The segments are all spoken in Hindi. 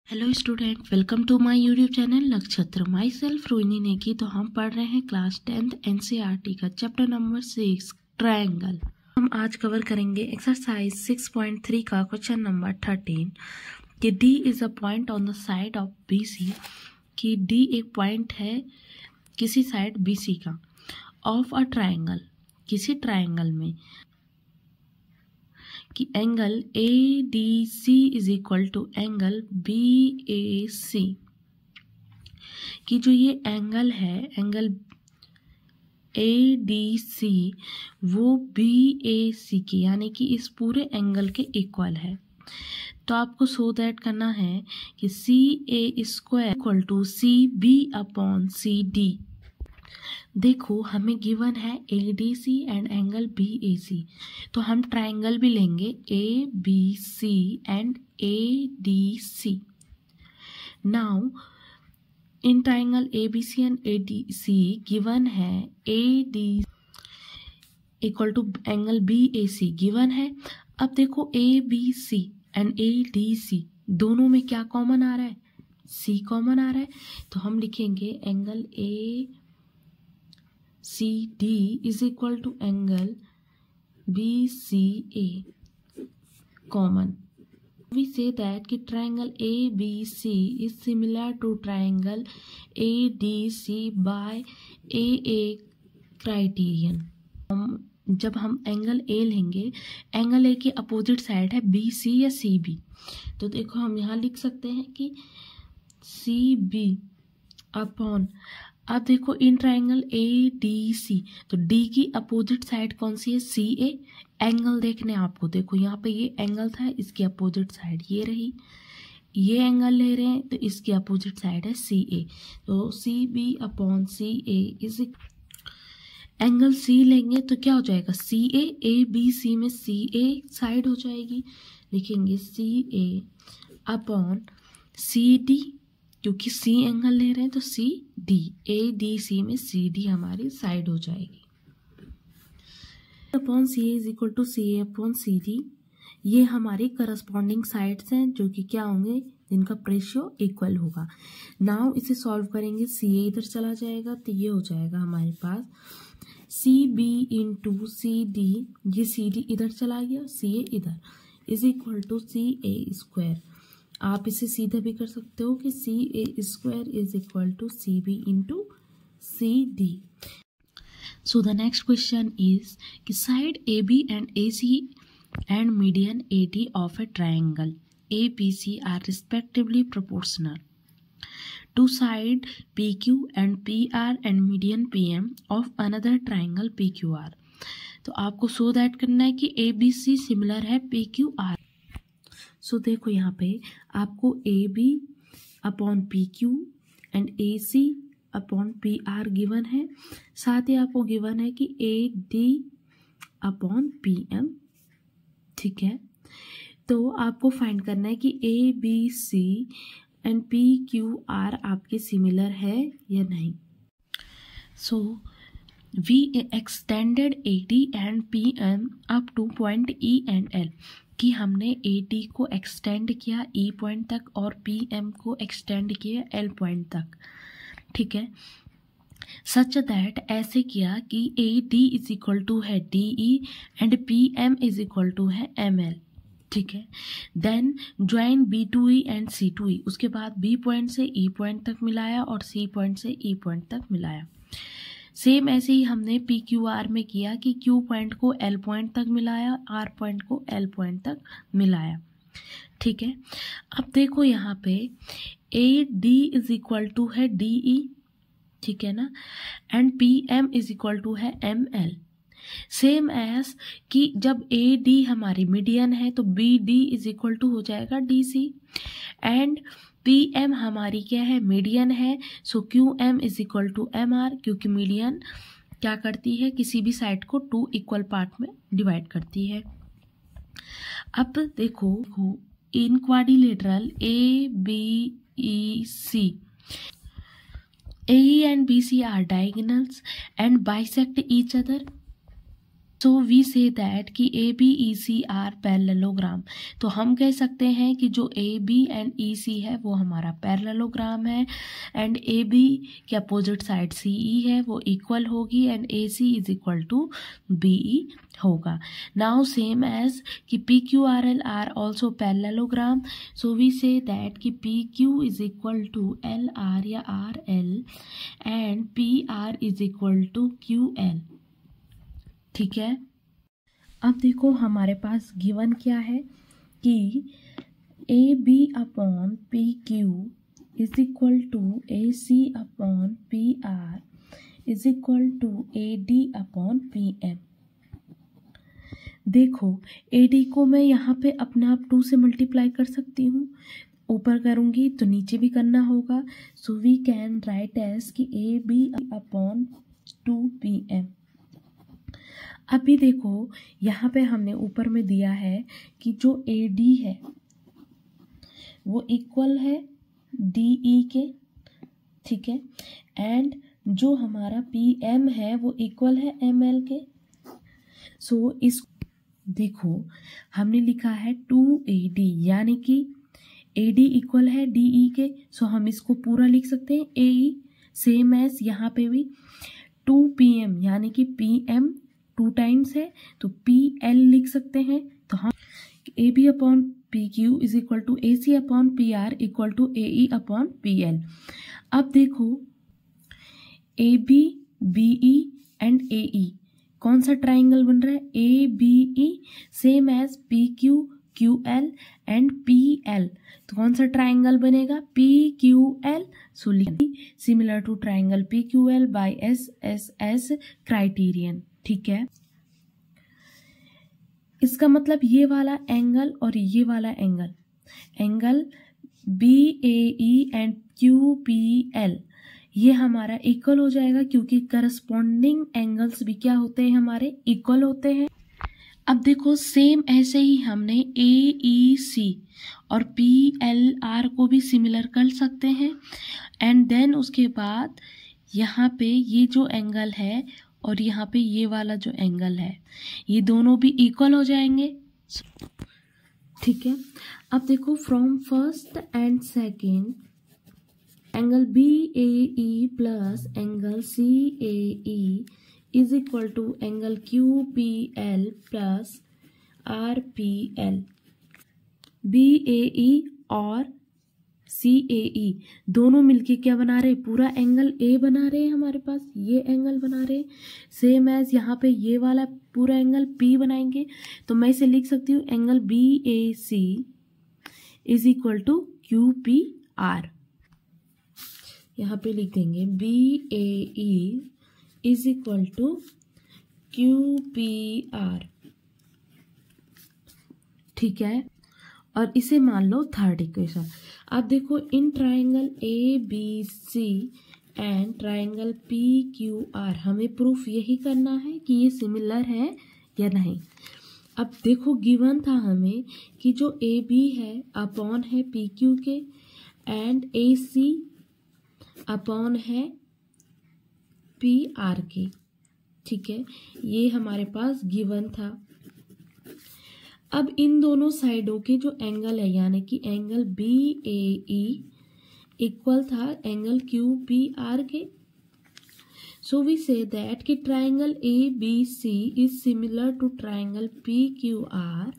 Hello student, welcome to my YouTube channel Nakshatra. Myself Rohini Negi. तो हम पढ़ रहे हैं क्लास 10th एनसीईआरटी का चैप्टर नंबर 6 ट्रायंगल। हम आज कवर करेंगे एक्सरसाइज 6.3 का क्वेश्चन नंबर 13 कि D is a point on the side of BC, कि डी एक पॉइंट है किसी साइड बीसी का, ऑफ अ ट्रायंगल, किसी ट्रायंगल में, कि angle A D C is equal to angle B A C, कि जो ये एंगल है, एंगल ए डी सी, वो बी ए सी की यानी कि इस पूरे एंगल के इक्वल है। तो आपको शो दैट करना है कि C A square equal to C B upon C D. देखो हमें गिवन है A D C and angle B A C, तो हम ट्राइंगल भी लेंगे A B C and A D C. Now in triangle A B C and A D C given है A D equal to angle B A C given है। अब देखो A B C and A D C दोनों में क्या कॉमन आ रहा है? सी कॉमन आ रहा है, तो हम लिखेंगे angle A C D is equal to angle B C A common. We say that कि triangle ABC is similar to triangle ADC by AA criterion। जब हम एंगल A लेंगे, एंगल A की अपोजिट साइड है BC या CB, तो देखो हम यहाँ लिख सकते हैं कि CB अपॉन, अब देखो इन ट्राइंगल ADC, तो D की अपोजिट साइड कौन सी है? CA। एंगल देखने आपको, देखो यहाँ पे ये एंगल था, इसकी अपोजिट साइड ये रही, ये एंगल ले रहे हैं तो इसकी अपोजिट साइड है CA, तो CB upon CA is, angle C लेंगे तो क्या हो जाएगा? CA, ABC में CA साइड हो जाएगी, लिखेंगे CA अपॉन CD, क्योंकि C एंगल ले रहे हैं तो CD, ADC में CD हमारी साइड हो जाएगी। Upon C A is equal to C A upon C D, ये हमारी करस्पॉन्डिंग साइड्स हैं जो कि क्या होंगे? जिनका रेशियो इक्वल होगा। नाउ इसे सॉल्व करेंगे, सी ए इधर चला जाएगा तो ये हो जाएगा हमारे पास C B into C D, ये सी डी इधर चला गया, सी ए इधर, is equal to C A square. आप इसे सीधा भी कर सकते हो कि C A square is equal to C B into C D. So the next question is कि side AB and AC and median AD of a triangle ABC are respectively proportional to side PQ and PR and median PM of another triangle PQR। तो आपको show that करना है कि ABC सिमिलर है PQR। So देखो यहाँ पे आपको AB upon PQ and AC upon PR given है, साथ ही आपको गिवन है कि AD अपॉन PM, ठीक है। तो आपको फाइंड करना है कि ABC एंड PQR आपके सिमिलर है या नहीं। So we extended AD and PM up to point E and L, कि हमने AD को एक्सटेंड किया E पॉइंट तक और PM को एक्सटेंड किया L पॉइंट तक, ठीक है। सच दैट, ऐसे किया कि A D is equal to है D E and P M is equal to है एम एल, ठीक है। Then join B to E and C to E, उसके बाद बी पॉइंट से ई पॉइंट तक मिलाया और सी पॉइंट से ई पॉइंट तक मिलाया। सेम ऐसे ही हमने पी क्यू आर में किया कि क्यू पॉइंट को एल पॉइंट तक मिलाया, आर पॉइंट को एल पॉइंट तक मिलाया, ठीक है। अब देखो यहाँ पे A D is equal to है डी ई, ठीक है ना, and P M is equal to है एम एल। सेम एज कि जब ए डी हमारी मीडियन है तो B D is equal to हो जाएगा D C, and P M हमारी क्या है? मीडियन है, so Q M is equal to M R, क्योंकि मीडियन क्या करती है? किसी भी साइड को टू इक्वल पार्ट में डिवाइड करती है। अब देखो in quadrilateral A B E C, AE and BC are diagonals and bisect each other, so we say that कि A B E C are parallelogram. तो हम कह सकते हैं कि जो ए बी एंड ई सी है वो हमारा पैरेललोग्राम है, एंड ए बी के अपोजिट साइड सी ई है वो इक्वल होगी, and A C is equal to B E होगा। नाउ सेम एज कि P Q R L are also parallelogram. So we say that कि P Q is equal to L R या R L and P R is equal to Q L. ठीक है, अब देखो हमारे पास गिवन क्या है कि A B upon P Q is equal to A C upon P R is equal to A D upon P M. देखो ए डी को मैं यहाँ पे अपने आप 2 से मल्टीप्लाई कर सकती हूँ, ऊपर करूँगी तो नीचे भी करना होगा। So we can write as कि A B upon 2 P M. अभी देखो यहाँ पे हमने ऊपर में दिया है कि जो ए डी है वो इक्वल है डी ई के, ठीक है, एंड जो हमारा पी एम है वो इक्वल है एम एल के। सो इस देखो हमने लिखा है 2AD यानी कि AD इक्वल है DE के। सो हम इसको पूरा लिख सकते हैं AE। सेम एज यहाँ पे भी 2PM यानी कि PM 2 टाइम्स है तो PL लिख सकते हैं। तो हम AB upon PQ is equal to AC upon PR equal to AE upon PL। अब देखो AB BE एंड AE कौन सा ट्राइंगल बन रहा है? ABE same as PQ QL and PL। तो कौन सा ट्राइंगल बनेगा? PQL। So similar to triangle PQL by SSS criterion. ठीक है, इसका मतलब ये वाला एंगल और ये वाला एंगल BAE एंड QPL ये हमारा इक्वल हो जाएगा, क्योंकि करस्पॉन्डिंग एंगल्स भी क्या होते हैं? हमारे इक्वल होते हैं। अब देखो सेम ऐसे ही हमने AEC और PLR को भी सिमिलर कर सकते हैं, एंड देन उसके बाद यहाँ पे ये जो एंगल है और यहाँ पे ये वाला जो एंगल है ये दोनों भी इक्वल हो जाएंगे। ठीक है, अब देखो from first and second angle BAE plus angle CAE is equal to angle QPL plus RPL। BAE और CAE दोनों मिलके क्या बना रहे? पूरा एंगल A बना रहे हैं, हमारे पास ये एंगल बना रहे हैं। सेम एज यहाँ पे ये वाला पूरा एंगल P बनाएंगे, तो मैं इसे लिख सकती हूँ angle BAC is equal to QPR। यहाँ पे लिख देंगे BAE is equal to QPR। ठीक है, और इसे मान लो थर्ड इक्वेशन। अब देखो in triangle ABC and triangle PQR हमें प्रूफ यही करना है कि ये सिमिलर है या नहीं। अब देखो गिवन था हमें कि जो AB है अपॉन है PQ के एंड AC अपॉन है PR के। ठीक है, ये हमारे पास गिवन था। अब इन दोनों साइडों के जो एंगल है यानी कि एंगल BAE इक्वल था एंगल QPR के। सो वी से दैट कि triangle ABC is similar to triangle PQR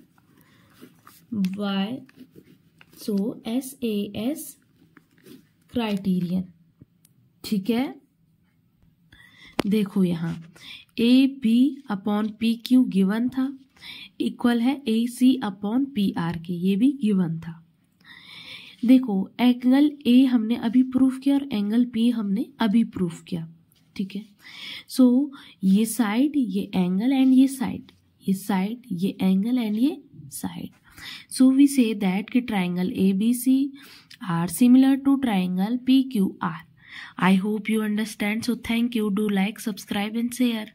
by so SAS criterion. ठीक है, देखो यहाँ AB अपॉन PQ गिवन था इक्वल है AC अपॉन PR के, ये भी गिवन था। देखो एंगल A हमने अभी प्रूफ किया और एंगल P हमने अभी प्रूफ किया। ठीक है, सो ये साइड ये एंगल एंड ये साइड ये एंगल एंड ये side. So we say that कि triangle ABC are similar to triangle PQR। I hope you understand. So thank you. Do like, subscribe and share.